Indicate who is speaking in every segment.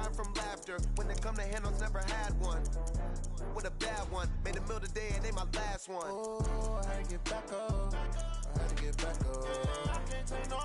Speaker 1: crying from laughter. When it come to handles, never had one. With a bad one, made a meal today and they my last one. Oh, I had to get back up. I had to get back up. I can't take no.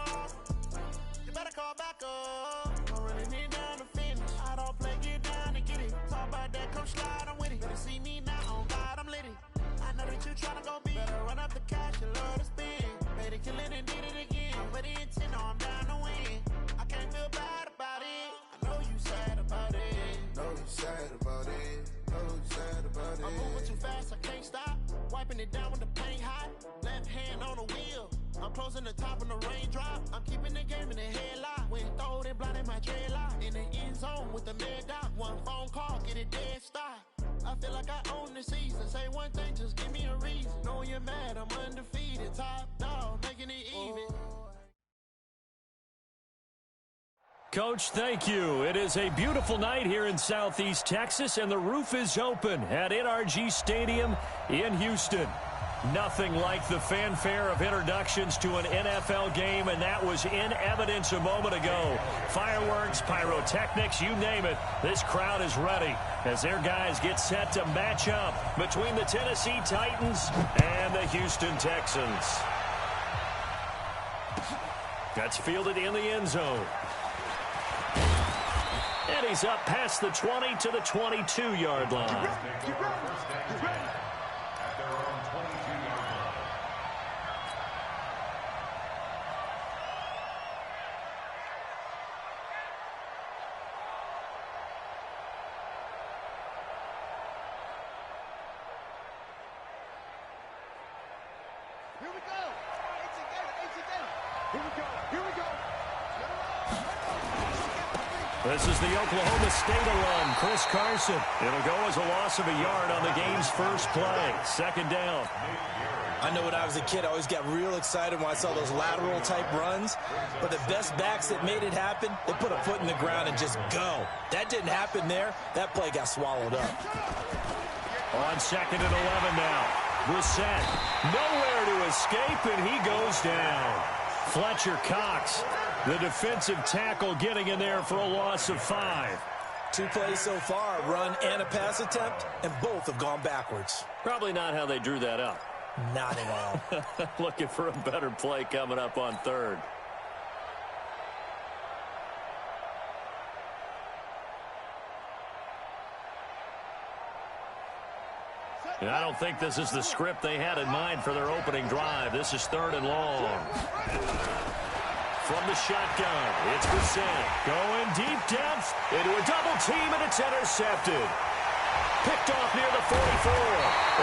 Speaker 1: You better call back up. Don't really need down to finish. I don't play, get down and get it. Talk about that, come slide, I'm with it. Better see me now, on God, I'm lit it. I know that you tryna go big. Better run up the cash, you love to spend. Made it, kill it, and did it again. I'm with the intent, no, I'm down to win. I can't feel bad about it. I know you sad about it. Know you sad about it. Know you sad about it. I'm moving too fast, I can't stop. Wiping it down with the paint hot. Left hand on the wheel. I'm closing the top when the raindrop. I'm keeping the game in the headlock. When throwed and blinded my dreadlock. In the end zone with the mad dot. One phone call, get it dead stop. I feel like I own the season. Say one thing, just give me a reason. Know you're mad, I'm undefeated. Top dog, making it even.
Speaker 2: Coach, thank you. It is a beautiful night here in Southeast Texas, and the roof is open at NRG Stadium in Houston. Nothing like the fanfare of introductions to an NFL game, and that was in evidence a moment ago. Fireworks, pyrotechnics, you name it. This crowd is ready as their guys get set to match up between the Tennessee Titans and the Houston Texans. That's fielded in the end zone. And he's up past the 20 to the 22-yard line.
Speaker 3: Here we go. Here we go.
Speaker 2: This is the Oklahoma State alum, Chris Carson. It'll go as a loss of a yard on the game's first play. Second down.
Speaker 4: I know when I was a kid, I always got real excited when I saw those lateral-type runs. But the best backs that made it happen, they put a foot in the ground and just go. That didn't happen there. That play got swallowed up.
Speaker 2: On second and 11 now. Brissett, nowhere to escape, and he goes down. Fletcher Cox, the defensive tackle, getting in there for a loss of 5.
Speaker 4: 2 plays so far, a run and a pass attempt, and both have gone backwards.
Speaker 2: Probably not how they drew that up.
Speaker 4: Not at all.
Speaker 2: Looking for a better play coming up on third. And I don't think this is the script they had in mind for their opening drive. This is third and long. From the shotgun, it's Brissett. Going deep depth into a double team, and it's intercepted. Picked off near the 44.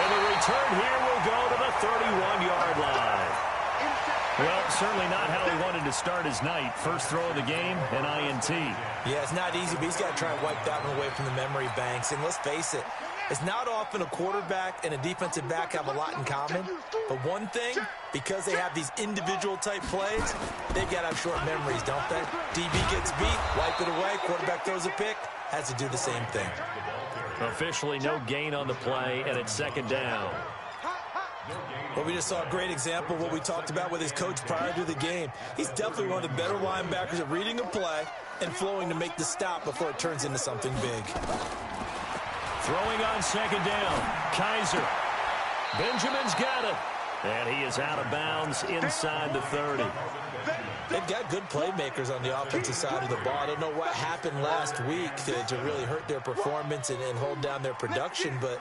Speaker 2: And the return here will go to the 31-yard line. Well, certainly not how he wanted to start his night. First throw of the game, an INT.
Speaker 4: Yeah, it's not easy, but he's got to try and wipe that one away from the memory banks. And let's face it, it's not often a quarterback and a defensive back have a lot in common. But one thing, because they have these individual-type plays, they've got to have short memories, don't they? DB gets beat, wipe it away, quarterback throws a pick, has to do the same thing.
Speaker 2: Officially no gain on the play, and it's second down.
Speaker 4: Well, we just saw a great example of what we talked about with his coach prior to the game. He's definitely one of the better linebackers at reading a play and flowing to make the stop before it turns into something big.
Speaker 2: Throwing on second down, Kaiser. Benjamin's got it. And he is out of bounds inside the 30.
Speaker 4: They've got good playmakers on the offensive side of the ball. I don't know what happened last week to really hurt their performance and hold down their production, but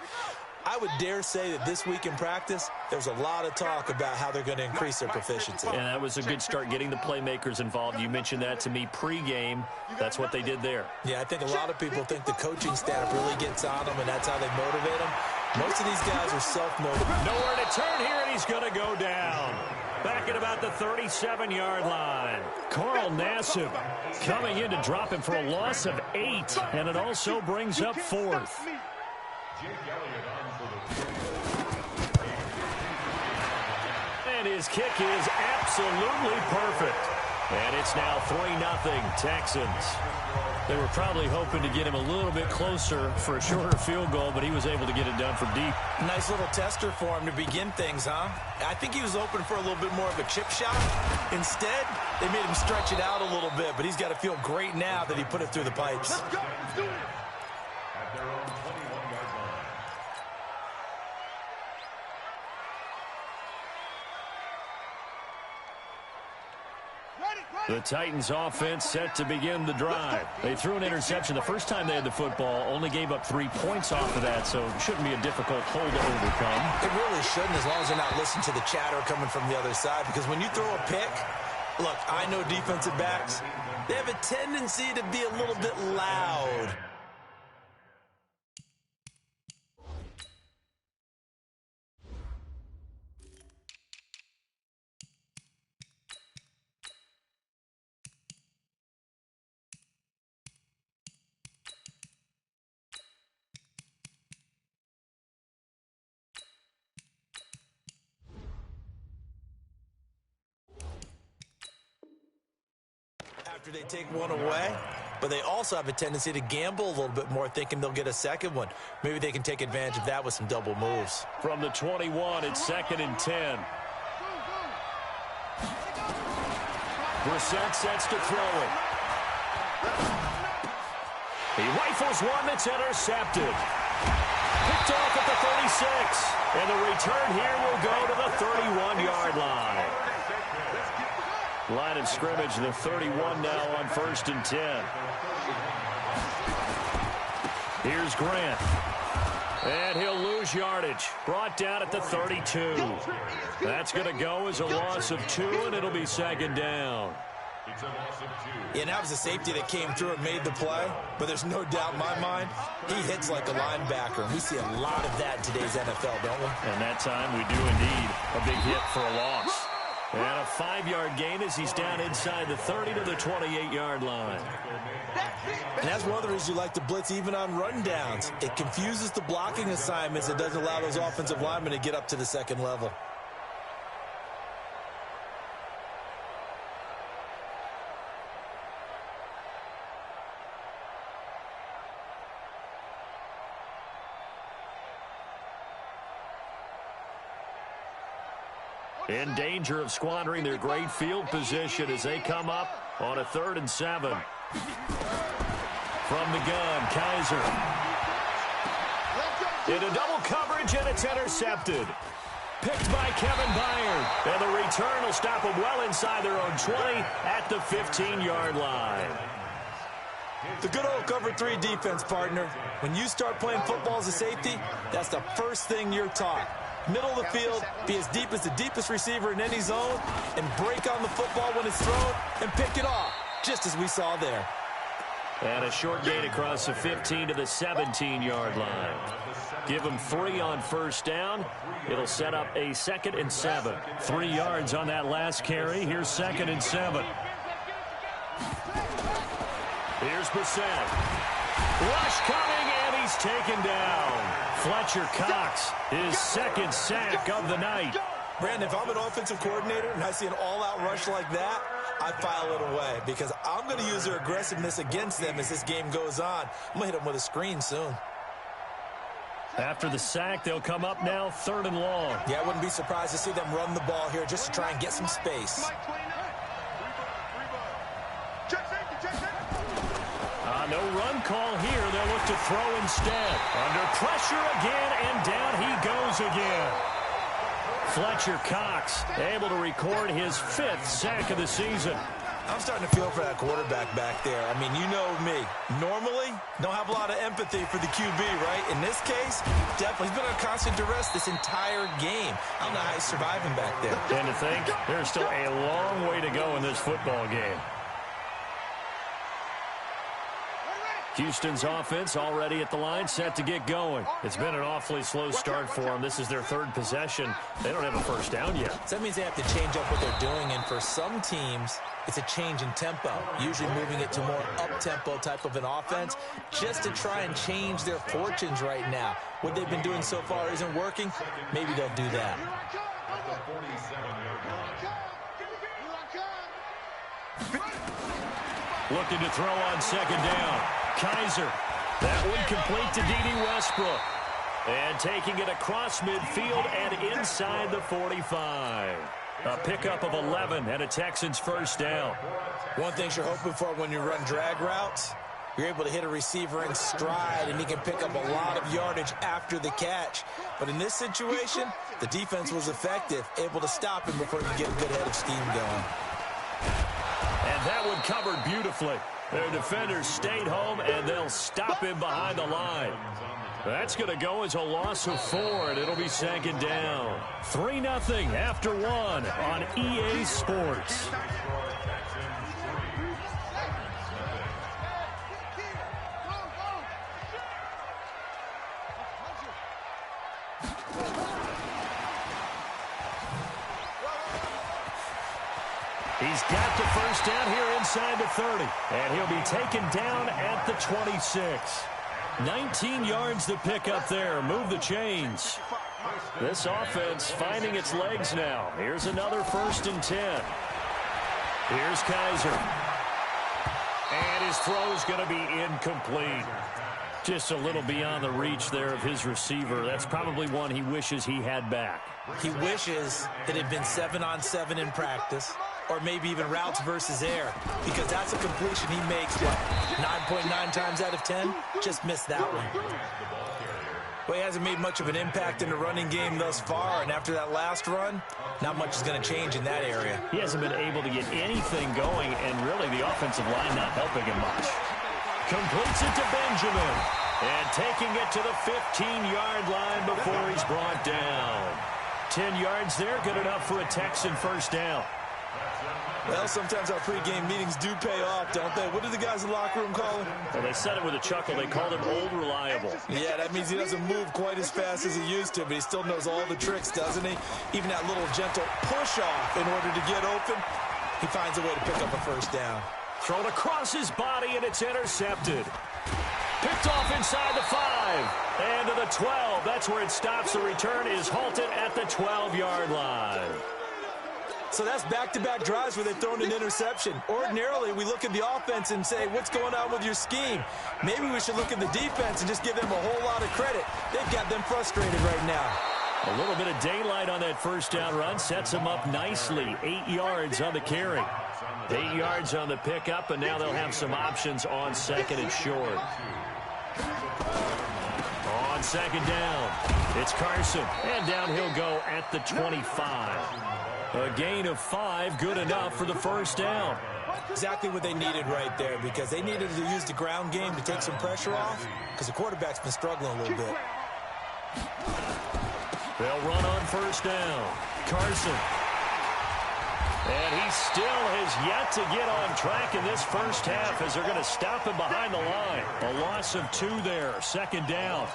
Speaker 4: I would dare say that this week in practice, there's a lot of talk about how they're going to increase their proficiency.
Speaker 2: And that was a good start getting the playmakers involved. You mentioned that to me pregame. That's what they did there.
Speaker 4: Yeah, I think a lot of people think the coaching staff really gets on them, and that's how they motivate them. Most of these guys are self-motivated.
Speaker 2: Nowhere to turn here, and he's going to go down. Back at about the 37-yard line. Carl Nassib coming in to drop him for a loss of 8, and it also brings up 4th. And his kick is absolutely perfect. And it's now 3-0 Texans. They were probably hoping to get him a little bit closer for a shorter field goal, but he was able to get it done from deep.
Speaker 4: Nice little tester for him to begin things, huh? I think he was open for a little bit more of a chip shot. Instead, they made him stretch it out a little bit, but he's got to feel great now that he put it through the pipes.
Speaker 3: Let's go. Let's do it.
Speaker 5: At their own 21-yard line.
Speaker 2: The Titans offense set to begin the drive. They threw an interception the first time they had the football, only gave up 3 points off of that, so it shouldn't be a difficult hole to overcome.
Speaker 4: It really shouldn't, as long as they're not listening to the chatter coming from the other side, because when you throw a pick, look, I know defensive backs, they have a tendency to be a little bit loud. After they take one away, but they also have a tendency to gamble a little bit more, thinking they'll get a second one. Maybe they can take advantage of that with some double moves.
Speaker 2: From the 21, it's 2nd and 10. Brissett sets to throw it. He rifles one that's intercepted. Picked off at the 36. And the return here will go to the 31-yard line. Line of scrimmage, the 31 now on 1st and 10. Here's Grant. And he'll lose yardage. Brought down at the 32. That's going to go as a loss of 2, and it'll be 2nd down.
Speaker 5: It's a loss of 2.
Speaker 4: Yeah, and that was a safety that came through and made the play, but there's no doubt in my mind, he hits like a linebacker. And we see a lot of that in today's NFL, don't we?
Speaker 2: And that time we do indeed a big hit for a loss. And a 5-yard gain as he's down inside the 30 to the 28-yard line.
Speaker 4: And that's one of the reasons you like to blitz even on rundowns. It confuses the blocking assignments. It doesn't allow those offensive linemen to get up to the second level.
Speaker 2: In danger of squandering their great field position as they come up on a 3rd and 7. From the gun, Kaiser. Into double coverage, and it's intercepted. Picked by Kevin Byard. And the return will stop them well inside their own 20 at the 15-yard line.
Speaker 4: The good old cover 3 defense, partner. When you start playing football as a safety, that's the first thing you're taught. Middle of the field, be as deep as the deepest receiver in any zone, and break on the football when it's thrown and pick it off, just as we saw there.
Speaker 2: And a short gain across the 15 to the 17-yard line. Give them 3 on 1st down. It'll set up a 2nd and 7. 3 yards on that last carry. Here's 2nd and 7. Here's Brissett. Rush coming, and he's taken down. Fletcher Cox, his 2nd sack of the night.
Speaker 4: Brandon, if I'm an offensive coordinator and I see an all-out rush like that, I file it away because I'm going to use their aggressiveness against them as this game goes on. I'm going to hit them with a screen soon.
Speaker 2: After the sack, they'll come up now 3rd and long.
Speaker 4: Yeah, I wouldn't be surprised to see them run the ball here just to try and get some space.
Speaker 2: No run call here. They'll look to throw instead. Under pressure again, and down he goes again. Fletcher Cox able to record his 5th sack of the season.
Speaker 4: I'm starting to feel for that quarterback back there. I mean, you know me. Normally, don't have a lot of empathy for the QB, right? In this case, definitely. He's been under constant duress this entire game. I don't know how he's surviving back there.
Speaker 2: And to think, there's still a long way to go in this football game. Houston's offense already at the line, set to get going. It's been an awfully slow start for them. This is their 3rd possession. They don't have a 1st down yet.
Speaker 4: So that means they have to change up what they're doing, and for some teams, it's a change in tempo, usually moving it to more up-tempo type of an offense just to try and change their fortunes right now. What they've been doing so far isn't working. Maybe they'll do that.
Speaker 2: Looking to throw on second down. Kaiser. That one complete to D.D. Westbrook. And taking it across midfield and inside the 45. A pickup of 11 and a Texans first down.
Speaker 4: One thing you're hoping for when you run drag routes, you're able to hit a receiver in stride, and he can pick up a lot of yardage after the catch. But in this situation, the defense was effective, able to stop him before he could get a good head of steam going.
Speaker 2: And that one covered beautifully. Their defenders stayed home, and they'll stop him behind the line. That's going to go as a loss of 4, and it'll be second down. 3-0 after 1 on EA Sports. He's got the first down here inside the 30, and he'll be taken down at the 26. 19 yards to pick up there. Move the chains. This offense finding its legs now. Here's another 1st and 10. Here's Kaiser. And his throw's going to be incomplete. Just a little beyond the reach there of his receiver. That's probably one he wishes he had back.
Speaker 4: He wishes it had been 7-on-7 in practice, or maybe even routes versus air, because that's a completion he makes, 9.9 times out of 10? Just missed that one. Well, he hasn't made much of an impact in the running game thus far, and after that last run, not much is going to change in that area.
Speaker 2: He hasn't been able to get anything going, and really the offensive line not helping him much. Completes it to Benjamin, and taking it to the 15-yard line before he's brought down. 10 yards there, good enough for a Texan first down.
Speaker 4: Well, sometimes our pregame meetings do pay off, don't they? What do the guys in the locker room call him?
Speaker 2: Well, they said it with a chuckle. They called him Old Reliable.
Speaker 4: Yeah, that means he doesn't move quite as fast as he used to, but he still knows all the tricks, doesn't he? Even that little gentle push-off in order to get open, he finds a way to pick up a first down.
Speaker 2: Thrown across his body, and it's intercepted. Picked off inside the 5. And to the 12. That's where it stops. The return is halted at the 12-yard line.
Speaker 4: So that's back-to-back drives where they've thrown an interception. Ordinarily, we look at the offense and say, what's going on with your scheme? Maybe we should look at the defense and just give them a whole lot of credit. They've got them frustrated right now.
Speaker 2: A little bit of daylight on that first down run. Sets them up nicely. 8 yards on the carry. 8 yards on the pickup, and now they'll have some options on second and short. On second down, it's Carson, and down he'll go at the 25. A gain of 5, good enough for the first down.
Speaker 4: Exactly what they needed right there, because they needed to use the ground game to take some pressure off, because the quarterback's been struggling a little bit.
Speaker 2: They'll run on first down. Carson. And he still has yet to get on track in this first half as they're going to stop him behind the line. A loss of 2 there, second down.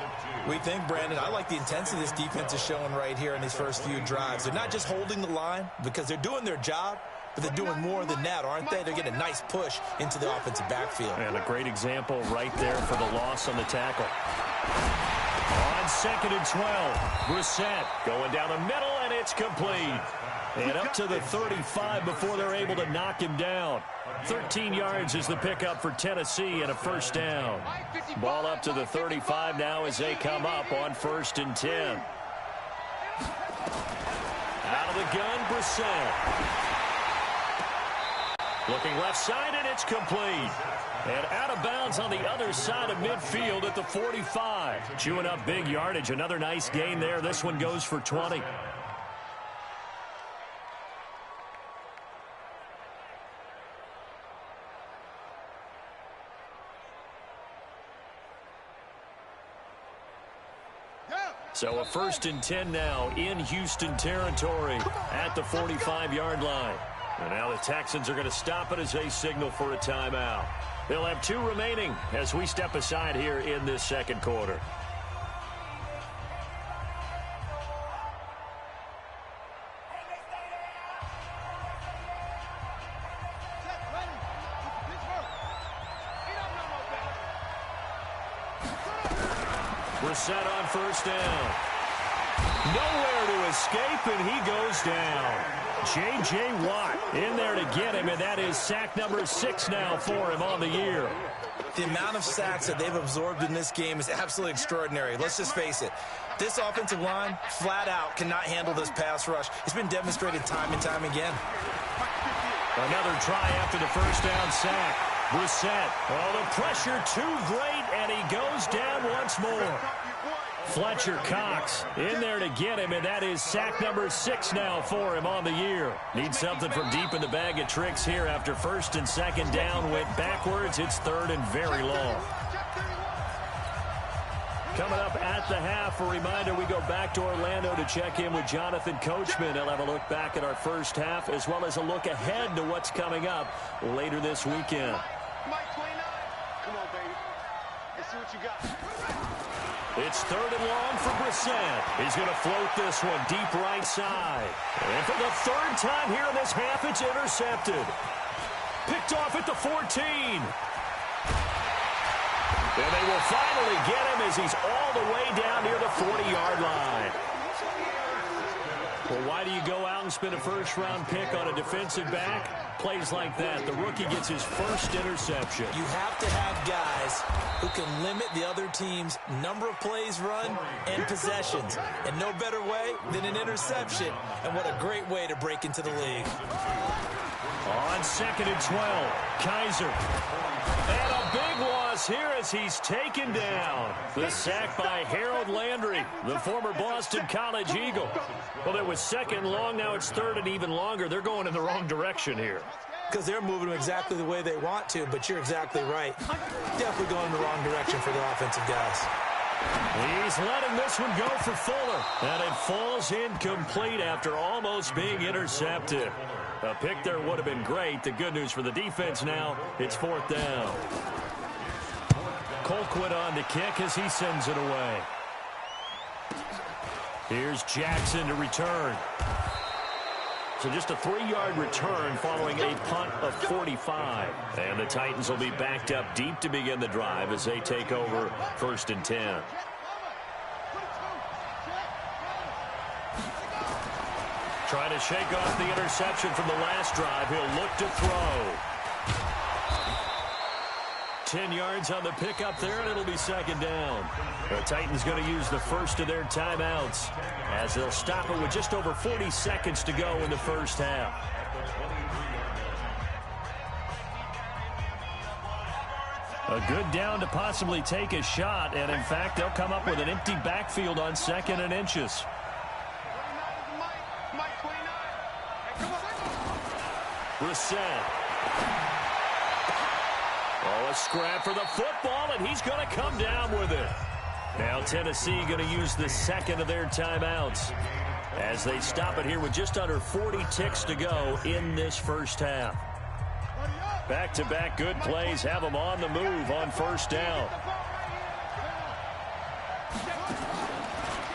Speaker 4: We think, Brandon, I like the intensity this defense is showing right here in these first few drives. They're not just holding the line because they're doing their job, but they're doing more than that, aren't they? They're getting a nice push into the offensive backfield.
Speaker 2: And a great example right there for the loss on the tackle. On second and 12, Brissett going down the middle, and it's complete. And up to the 35 before they're able to knock him down. 13 yards is the pickup for Tennessee and a first down. Ball up to the 35 now as they come up on 1st and 10. Out of the gun, Brissett. Looking left side, and it's complete. And out of bounds on the other side of midfield at the 45. Chewing up big yardage. Another nice gain there. This one goes for 20. So a 1st and 10 now in Houston territory at the 45-yard line. And now the Texans are going to stop it as they signal for a timeout. They'll have 2 remaining as we step aside here in this second quarter. Brissett on first down. Nowhere to escape, and he goes down. J.J. Watt in there to get him, and that is sack number 6 now for him on the year.
Speaker 4: The amount of sacks that they've absorbed in this game is absolutely extraordinary. Let's just face it. This offensive line, flat out, cannot handle this pass rush. It's been demonstrated time and time again.
Speaker 2: Another try after the first down sack. Brissett. Oh, the pressure too great, and he goes down once more. Fletcher Cox in there to get him, and that is sack number 6 now for him on the year. Needs something from deep in the bag of tricks here after first and second down went backwards. It's third and very long. Coming up at the half, a reminder, we go back to Orlando to check in with Jonathan Coachman. He'll have a look back at our first half as well as a look ahead to what's coming up later this weekend.
Speaker 3: Mike 29. Come on, baby. Let's see what you got.
Speaker 2: It's third and long for Brissett. He's going to float this one deep right side. And for the third time here in this half, it's intercepted. Picked off at the 14. And they will finally get him as he's all the way down near the 40-yard line. Well, why do you go out and spend a first-round pick on a defensive back? Plays like that. The rookie gets his first interception.
Speaker 4: You have to have guys who can limit the other team's number of plays run and possessions. And no better way than an interception. And what a great way to break into the league.
Speaker 2: On 2nd and 12, Kaiser. And a big loss here as he's taken down. The sack by Harold Landry, the former Boston College Eagle. Well, it was second long. Now it's third and even longer. They're going in the wrong direction here.
Speaker 4: Because they're moving exactly the way they want to, but you're exactly right. Definitely going in the wrong direction for the offensive guys.
Speaker 2: He's letting this one go for Fuller. And it falls incomplete after almost being intercepted. A pick there would have been great. The good news for the defense now, it's 4th down. Colquitt on the kick as he sends it away. Here's Jackson to return. So just a 3-yard return following a punt of 45. And the Titans will be backed up deep to begin the drive as they take over 1st and 10. Trying to shake off the interception from the last drive. He'll look to throw. 10 yards on the pickup there, and it'll be 2nd down. The Titans going to use the first of their timeouts as they'll stop it with just over 40 seconds to go in the first half. A good down to possibly take a shot, and in fact, they'll come up with an empty backfield on 2nd and inches. Brissett. Oh, a scrap for the football, and he's going to come down with it. Now Tennessee going to use the second of their timeouts as they stop it here with just under 40 ticks to go in this first half. Back-to-back good plays have them on the move on 1st down.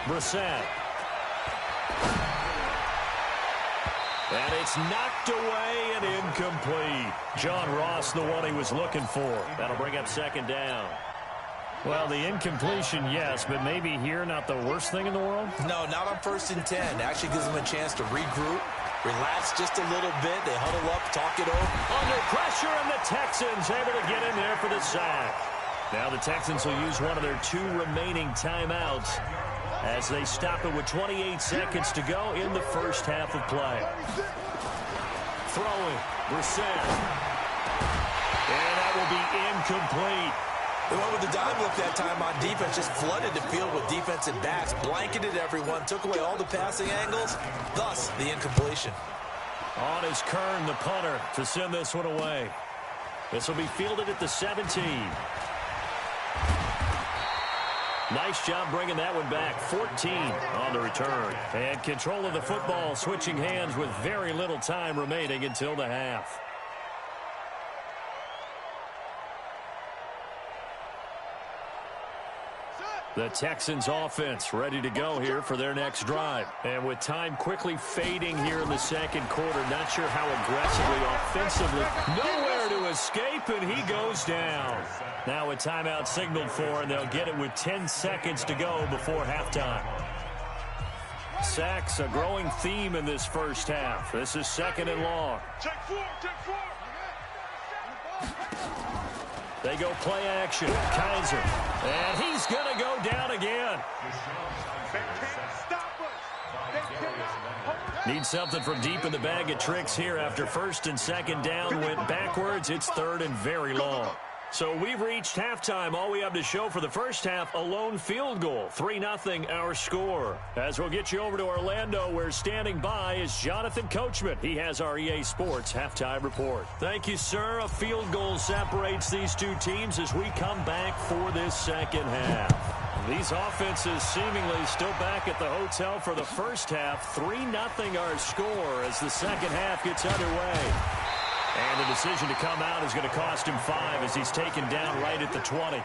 Speaker 2: Brissett. And it's knocked away and incomplete. John Ross, the one he was looking for. That'll bring up 2nd down. Well, the incompletion, yes, but maybe here not the worst thing in the world?
Speaker 4: No, not on 1st and 10. Actually gives them a chance to regroup, relax just a little bit. They huddle up, talk it over.
Speaker 2: Under pressure, and the Texans able to get in there for the sack. Now the Texans will use one of their 2 remaining timeouts as they stop it with 28 seconds to go in the first half of play. Throwing, Brissett. And that will be incomplete.
Speaker 4: They went with the dime look that time on defense, just flooded the field with defensive backs, blanketed everyone, took away all the passing angles, thus the incompletion.
Speaker 2: On is Kern, the punter, to send this one away. This will be fielded at the 17. Nice job bringing that one back. 14 on the return. And control of the football, switching hands with very little time remaining until the half. The Texans offense ready to go here for their next drive. And with time quickly fading here in the second quarter, not sure how aggressively, offensively. Nowhere to escape, and he goes down. Now a timeout signaled for, and they'll get it with 10 seconds to go before halftime. Sacks, a growing theme in this first half. This is 2nd and long. They go play action. Kaiser. And he's going to go down again. Need something from deep in the bag of tricks here after 1st and 2nd down. Went backwards. It's 3rd and very long. So we've reached halftime. All we have to show for the first half, a lone field goal. 3-0 our score. As we'll get you over to Orlando, where standing by is Jonathan Coachman. He has our EA Sports halftime report. Thank you, sir. A field goal separates these two teams as we come back for this second half. These offenses seemingly still back at the hotel for the first half. 3-0 our score as the second half gets underway. And the decision to come out is going to cost him 5 as he's taken down right at the 20.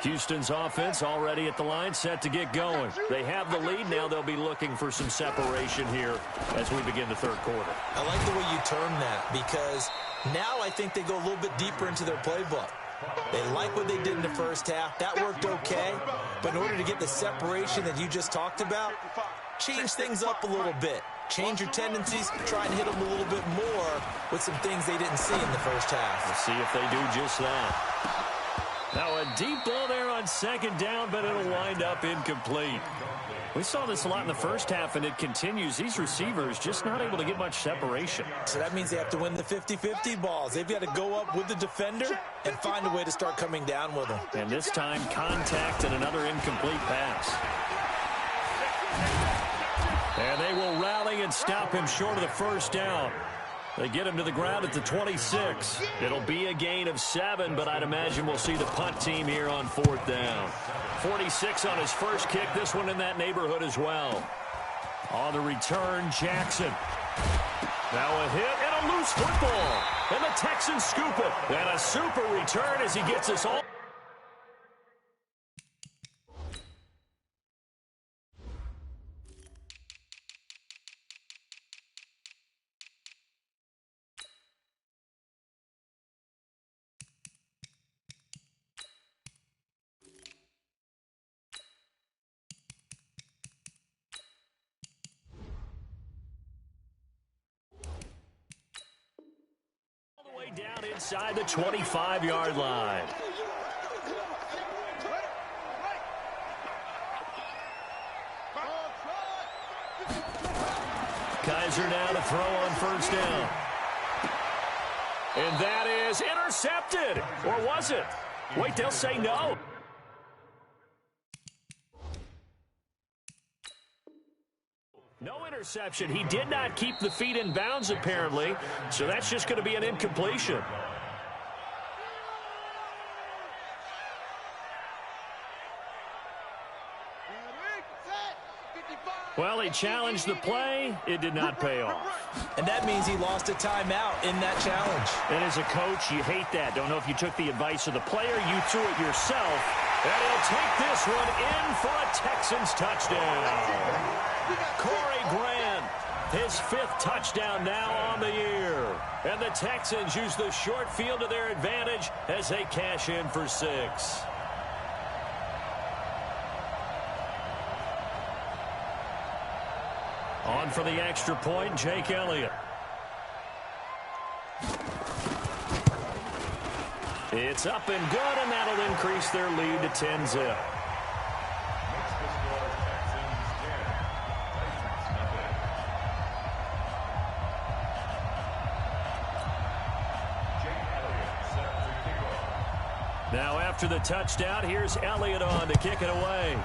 Speaker 2: Houston's offense already at the line, set to get going. They have the lead. Now they'll be looking for some separation here as we begin the third quarter.
Speaker 4: I like the way you term that, because now I think they go a little bit deeper into their playbook. They like what they did in the first half. That worked okay. But in order to get the separation that you just talked about, change things up a little bit. Change your tendencies. Try and hit them a little bit more with some things they didn't see in the first half.
Speaker 2: We'll see if they do just that. Now a deep ball there on 2nd down, but it'll wind up incomplete. We saw this a lot in the first half, and it continues. These receivers just not able to get much separation.
Speaker 4: So that means they have to win the 50-50 balls. They've got to go up with the defender and find a way to start coming down with them.
Speaker 2: And this time, contact and another incomplete pass. And they will rally and stop him short of the first down. They get him to the ground at the 26. It'll be a gain of 7, but I'd imagine we'll see the punt team here on 4th down. 46 on his first kick. This one in that neighborhood as well. On the return, Jackson. Now a hit and a loose football. And the Texans scoop it. And a super return as he gets us all. Down inside the 25-yard line. Kaiser now to throw on 1st down. And that is intercepted. Or was it? Wait, they'll say no. No interception. He did not keep the feet in bounds, apparently, so that's just going to be an incompletion. Well, he challenged the play. It did not pay off.
Speaker 4: And that means he lost a timeout in that challenge.
Speaker 2: And as a coach, you hate that. Don't know if you took the advice of the player. You threw it yourself. And he'll take this one in for a Texans touchdown. Corey Grant, his 5th touchdown now on the year. And the Texans use the short field to their advantage as they cash in for 6. On for the extra point, Jake Elliott. It's up and good, and that'll increase their lead to 10-zip. Now after the touchdown, here's Elliott on to kick it away.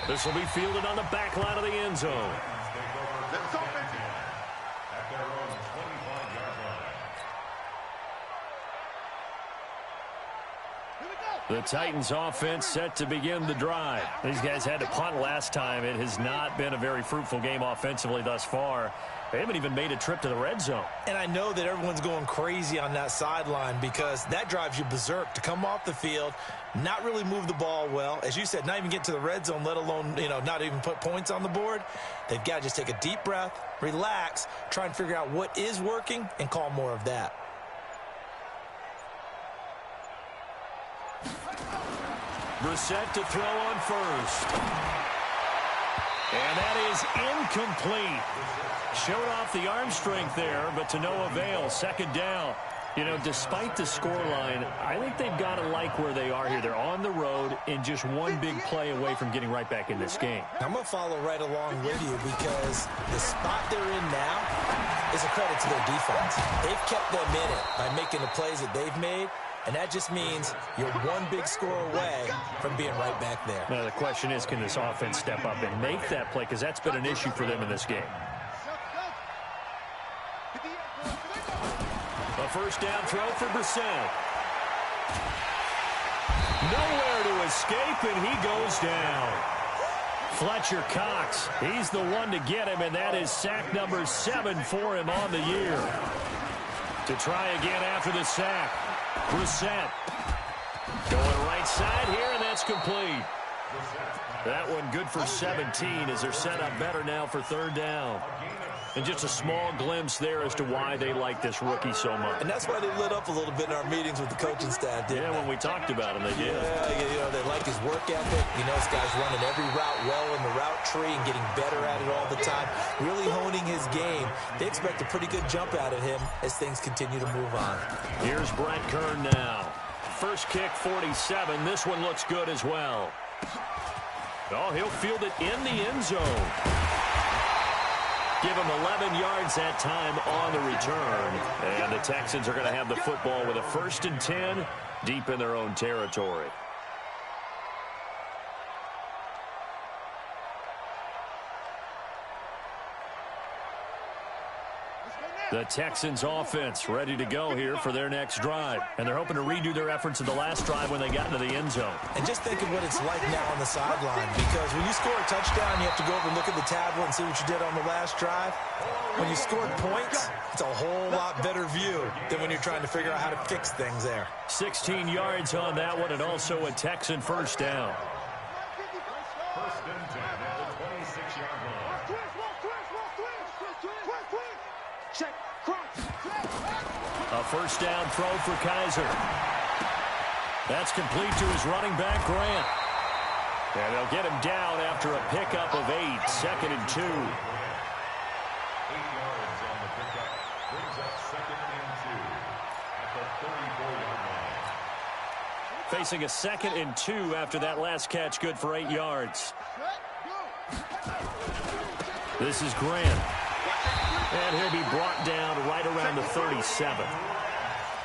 Speaker 2: This will be fielded on the back line of the end zone. The Titans offense set to begin the drive. These guys had to punt last time. It has not been a very fruitful game offensively thus far. They haven't even made a trip to the red zone. And I know that everyone's going crazy on that sideline because that drives you berserk to come off the field, not really move the ball well. As you said, not even get to the red zone, let alone, not even put points on the board. They've got to just take a deep breath, relax, try and figure out what is working, and call more of that. Brissett to throw on first. And that is incomplete. Showed off the arm strength there, but to no avail. Second down. You know, despite the scoreline, I think they've got to like where they are here. They're on the road and just one big play away from getting right back in this game.
Speaker 4: I'm going to follow right along with you because the spot they're in now is a credit to their defense. They've kept them in it by making the plays that they've made, and that just means you're one big score away from being right back there.
Speaker 2: Now, the question is, can this offense step up and make that play? Because that's been an issue for them in this game. A first down throw for Brissett. Nowhere to escape, and he goes down. Fletcher Cox, he's the one to get him, and that is sack number 7 for him on the year. To try again after the sack. Brissett going right side here, and that's complete. That one good for 17 as they're set up better now for third down. And just a small glimpse there as to why they like this rookie so much.
Speaker 4: And that's why they lit up a little bit in our meetings with the coaching staff, didn't they?
Speaker 2: When we talked about him, they did.
Speaker 4: Yeah, you know, they like his work ethic. You know, this guy's running every route well in the route tree and getting better at it all the time, really honing his game. They expect a pretty good jump out of him as things continue to move on.
Speaker 2: Here's Brett Kern now. First kick, 47. This one looks good as well. Oh, he'll field it in the end zone. Give him 11 yards that time on the return. And the Texans are going to have the football with a 1st and 10 deep in their own territory. The Texans offense ready to go here for their next drive. And they're hoping to redo their efforts in the last drive when they got into the end zone.
Speaker 4: And just think of what it's like now on the sideline, because when you score a touchdown, you have to go over and look at the tablet and see what you did on the last drive. When you scored points, it's a whole lot better view than when you're trying to figure out how to fix things there.
Speaker 2: 16 yards on that one, and also a Texan first down.
Speaker 5: First and 10 at the 26-yard line.
Speaker 2: A first down throw for Kaiser. That's complete to his running back, Grant. And they'll get him down after a pickup of 8, 2nd and 2.
Speaker 5: 8 yards on the pickup. Brings up 2nd and 2 at the 34-yard line.
Speaker 2: Facing a 2nd and 2 after that last catch, good for 8 yards. This is Grant. And he'll be brought down right around the 37.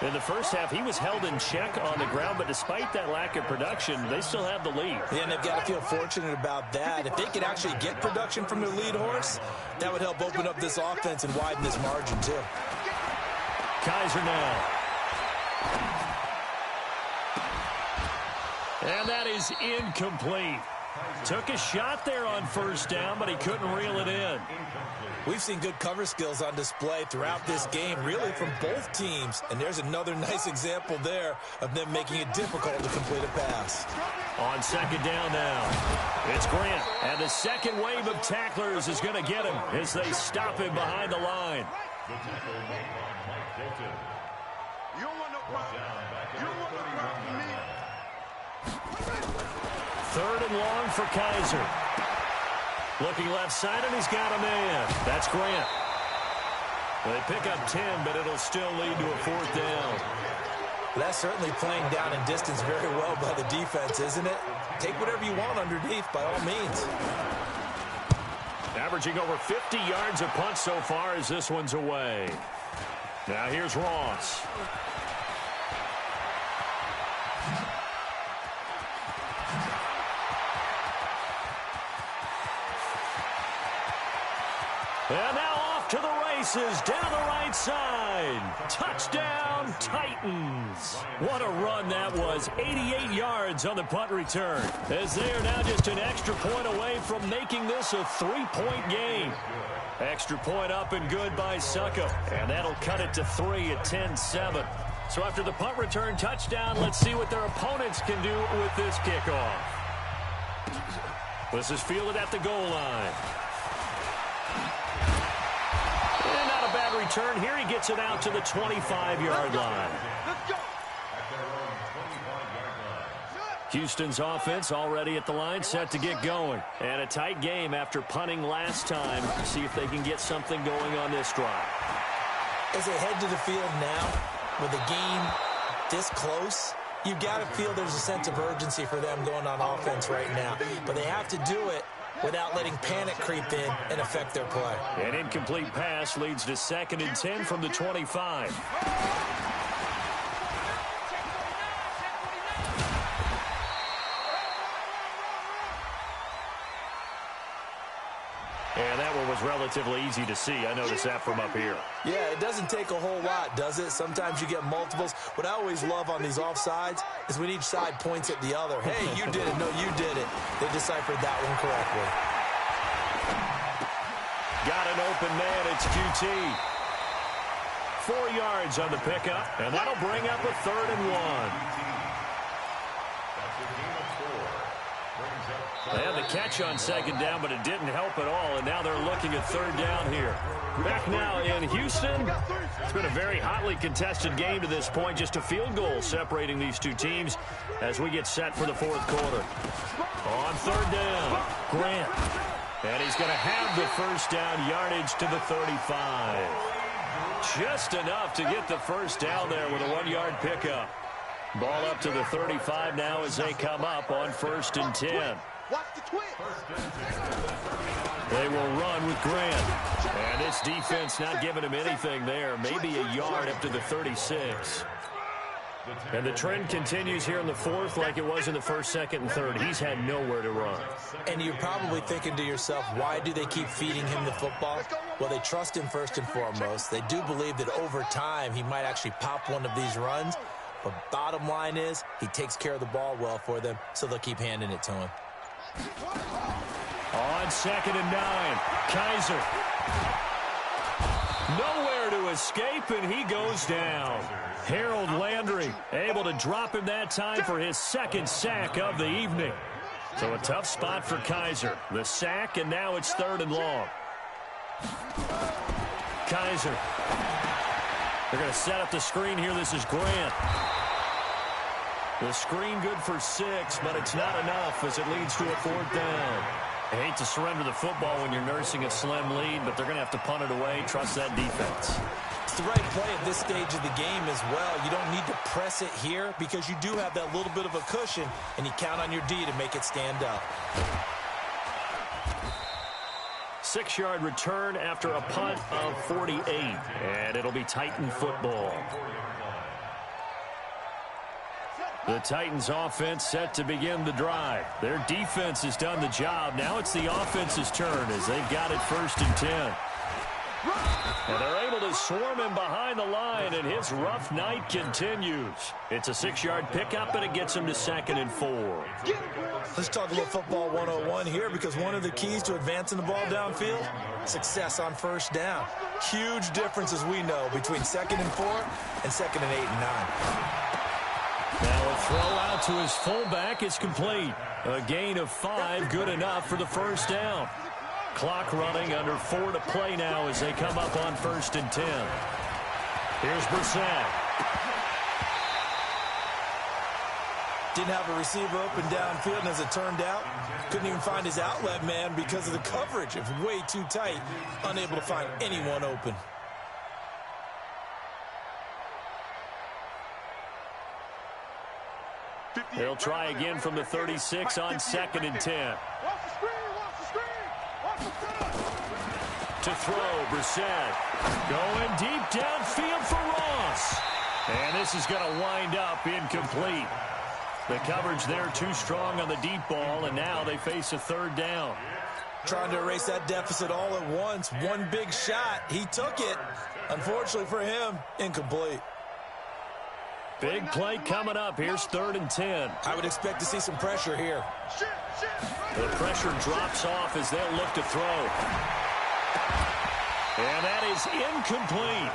Speaker 2: In the first half, he was held in check on the ground, but despite that lack of production, they still have the lead.
Speaker 4: Yeah, and they've got to feel fortunate about that. If they could actually get production from their lead horse, that would help open up this offense and widen this margin, too.
Speaker 2: Kaiser now. And that is incomplete. Took a shot there on first down, but he couldn't reel it in.
Speaker 4: We've seen good cover skills on display throughout this game, really from both teams. And there's another nice example there of them making it difficult to complete a pass.
Speaker 2: On second down now, it's Grant. And the second wave of tacklers is going to get him as they stop him behind the line.
Speaker 5: The tackle made by Mike Hilton.
Speaker 3: You don't want no problem. You don't want no problem with me.
Speaker 2: Third and long for Kaiser. Looking left side, and he's got a man. That's Grant. Well, they pick up 10, but it'll still lead to a 4th down.
Speaker 4: That's certainly playing down in distance very well by the defense, isn't it? Take whatever you want underneath, by all means.
Speaker 2: Averaging over 50 yards a punt so far as this one's away. Now here's Ross. And now off to the races, down the right side. Touchdown, Titans. What a run that was. 88 yards on the punt return, as they are now just an extra point away from making this a 3-point game. Extra point up and good by Succo. And that'll cut it to 3 at 10-7. So after the punt return touchdown, let's see what their opponents can do with this kickoff. This is fielded at the goal line. And not a bad return here. He gets it out to the 25-yard line.
Speaker 5: At their own 25-yard line.
Speaker 2: Houston's offense already at the line, set to get going. And a tight game after punting last time. See if they can get something going on this drive.
Speaker 4: As they head to the field now, with the game this close, you've got to feel there's a sense of urgency for them going on offense right now. But they have to do it without letting panic creep in and affect their play.
Speaker 2: An incomplete pass leads to 2nd and 10 from the 25. And that one was relatively easy to see. I noticed that from up here.
Speaker 4: Yeah, it doesn't take a whole lot, does it? Sometimes you get multiples. What I always love on these offsides is when each side points at the other. Hey, you did it. No, you did it. They deciphered that one correctly.
Speaker 2: Got an open man. It's QT. 4 yards on the pickup, and that'll bring up a 3rd and 1. They had the catch on 2nd down, but it didn't help at all, and now they're looking at 3rd down here. Back now in Houston. It's been a very hotly contested game to this point. Just a field goal separating these two teams as we get set for the 4th quarter. On 3rd down, Grant. And he's going to have the 1st down yardage to the 35. Just enough to get the 1st down there with a 1-yard pickup. Ball up to the 35 now as they come up on 1st and 10. They will run with Grant. And this defense not giving him anything there. Maybe a yard up to the 36. And the trend continues here in the 4th like it was in the 1st, 2nd, and 3rd. He's had nowhere to run.
Speaker 4: And you're probably thinking to yourself, why do they keep feeding him the football? Well, they trust him first and foremost. They do believe that over time he might actually pop one of these runs. But bottom line is he takes care of the ball well for them, so they'll keep handing it to him.
Speaker 2: On 2nd and 9, Kaiser. Nowhere to escape, and he goes down. Harold Landry able to drop him that time for his 2nd sack of the evening. So a tough spot for Kaiser. The sack, and now it's 3rd and long. Kaiser. They're going to set up the screen here. This is Grant. The screen good for 6, but it's not enough as it leads to a 4th down. I hate to surrender the football when you're nursing a slim lead, but they're going to have to punt it away. Trust that defense.
Speaker 4: It's the right play at this stage of the game as well. You don't need to press it here because you do have that little bit of a cushion, and you count on your D to make it stand up.
Speaker 2: 6-yard return after a punt of 48, and it'll be Titan football. The Titans offense set to begin the drive. Their defense has done the job. Now it's the offense's turn as they've got it 1st and 10. And they're able to swarm him behind the line, and his rough night continues. It's a 6-yard pickup, and it gets him to 2nd and 4.
Speaker 4: Let's talk a little football 101 here, because one of the keys to advancing the ball downfield, success on 1st down. Huge difference, as we know, between 2nd and 4 and 2nd and 8 and 9.
Speaker 2: Now a throw out to his fullback is complete. A gain of 5, good enough for the 1st down. Clock running, under 4 to play now as they come up on 1st and 10. Here's Brissett.
Speaker 4: Didn't have a receiver open downfield, and as it turned out, couldn't even find his outlet man because of the coverage. It was way too tight, unable to find anyone open.
Speaker 2: They'll try again from the 36 on 2nd and 10. To throw, Brissett. Going deep downfield for Ross. And this is going to wind up incomplete. The coverage there too strong on the deep ball, and now they face a 3rd down.
Speaker 4: Trying to erase that deficit all at once. One big shot. He took it. Unfortunately for him, incomplete.
Speaker 2: Big play coming up. Here's 3rd and 10.
Speaker 4: I would expect to see some pressure here.
Speaker 2: The pressure drops off as they'll look to throw. And that is incomplete.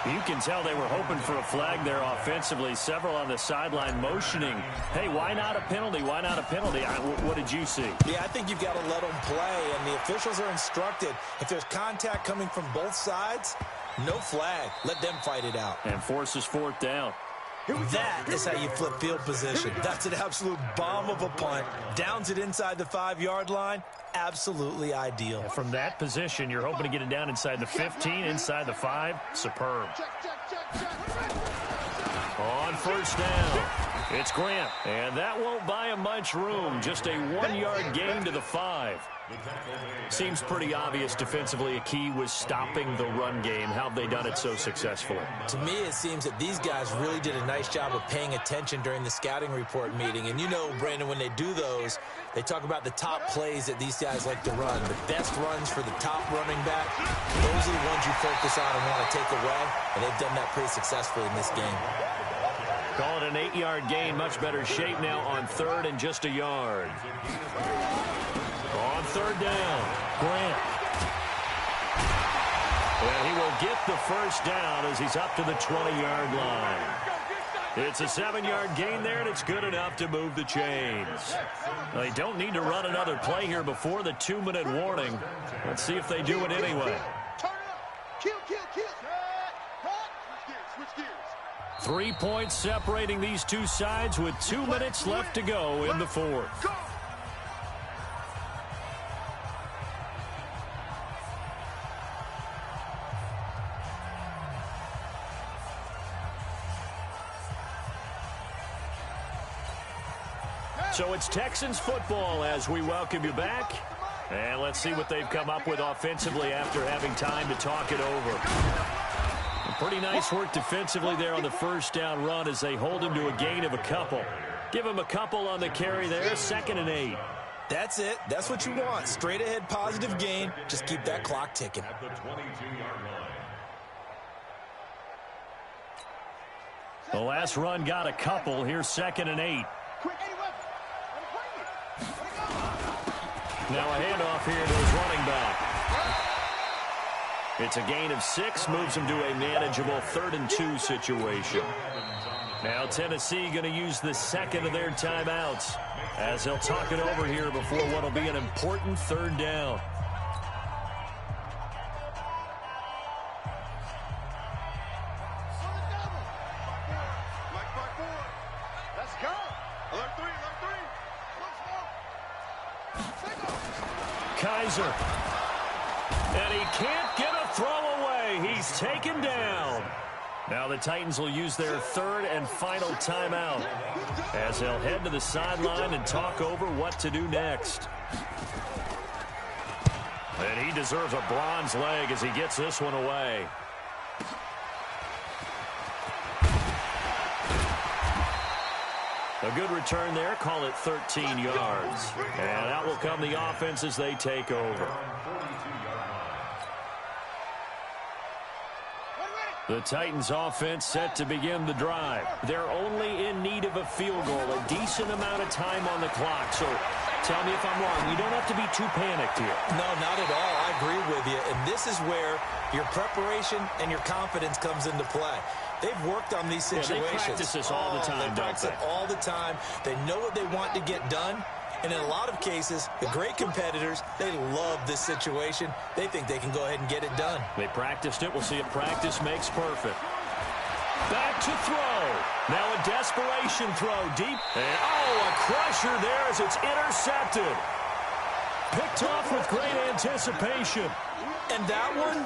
Speaker 2: You can tell they were hoping for a flag there offensively. Several on the sideline motioning. Hey, why not a penalty? Why not a penalty? What did you see?
Speaker 4: Yeah, I think you've got to let them play, and the officials are instructed. If there's contact coming from both sides, no flag. Let them fight it out.
Speaker 2: And forces 4th down.
Speaker 4: That is how you flip field position. That's an absolute bomb of a punt. Downs it inside the 5-yard line. Absolutely ideal.
Speaker 2: From that position, you're hoping to get it down inside the 15, inside the 5. Superb. On first down, it's Grant. And that won't buy him much room. Just a 1-yard gain to the 5. Seems pretty obvious defensively a key was stopping the run game. How have they done it so successfully?
Speaker 4: To me, it seems that these guys really did a nice job of paying attention during the scouting report meeting. And you know, Brandon, when they do those, they talk about the top plays that these guys like to run. The best runs for the top running back, those are the ones you focus on and want to take away. And they've done that pretty successfully in this game.
Speaker 2: Call it an 8-yard gain. Much better shape now on 3rd and just a yard. On 3rd down, Grant. And he will get the first down as he's up to the 20-yard line. It's a 7-yard gain there, and it's good enough to move the chains. They don't need to run another play here before the 2-minute warning. Let's see if they do it anyway. 3 points separating these two sides with 2 minutes left to go in the 4th. So it's Texans football as we welcome you back. And let's see what they've come up with offensively after having time to talk it over. Pretty nice work defensively there on the first down run as they hold him to a gain of a couple. Give him a couple on the carry there, 2nd and 8.
Speaker 4: That's it. That's what you want. Straight ahead positive gain. Just keep that clock ticking.
Speaker 5: At the 22-yard line.
Speaker 2: The last run got a couple. Here's 2nd and 8. Now a handoff here to his running back. It's a gain of 6, moves him to a manageable 3rd and 2 situation. Now Tennessee going to use the second of their timeouts as they'll talk it over here before what will be an important 3rd down. Kaiser. And he can't get a throw away. He's taken down. Now the Titans will use their 3rd and final timeout as they'll head to the sideline and talk over what to do next. And he deserves a bronze leg as he gets this one away. A good return there. Call it 13 yards. And out will come the offense as they take over. The Titans offense set to begin the drive. They're only in need of a field goal, a decent amount of time on the clock. So tell me if I'm wrong. You don't have to be too panicked here.
Speaker 4: No, not at all. I agree with you. And this is where your preparation and your confidence comes into play. They've worked on these situations.
Speaker 2: They practice this all the time,
Speaker 4: They practice it all the time. They know what they want to get done. And in a lot of cases, the great competitors, they love this situation. They think they can go ahead and get it done.
Speaker 2: They practiced it. We'll see if practice makes perfect. Back to throw. Now a desperation throw deep. And, a crusher there as it's intercepted. Picked off with great anticipation.
Speaker 4: And that one,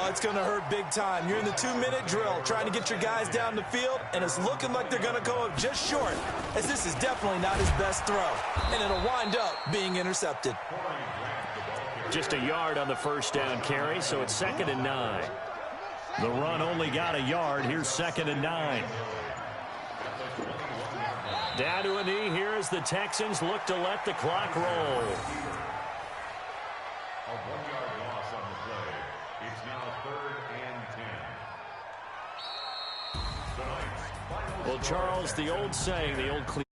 Speaker 4: it's going to hurt big time. You're in the 2-minute drill trying to get your guys down the field, and it's looking like they're going to go up just short, as this is definitely not his best throw. And it'll wind up being intercepted.
Speaker 2: Just a yard on the first down carry, so it's 2nd and 9. The run only got a yard. Here's 2nd and 9. Down to a knee here as the Texans look to let the clock roll.
Speaker 5: A 1-yard loss on the play. It's now 3rd and 10.
Speaker 2: Well, Charles, the old saying, the old cliche.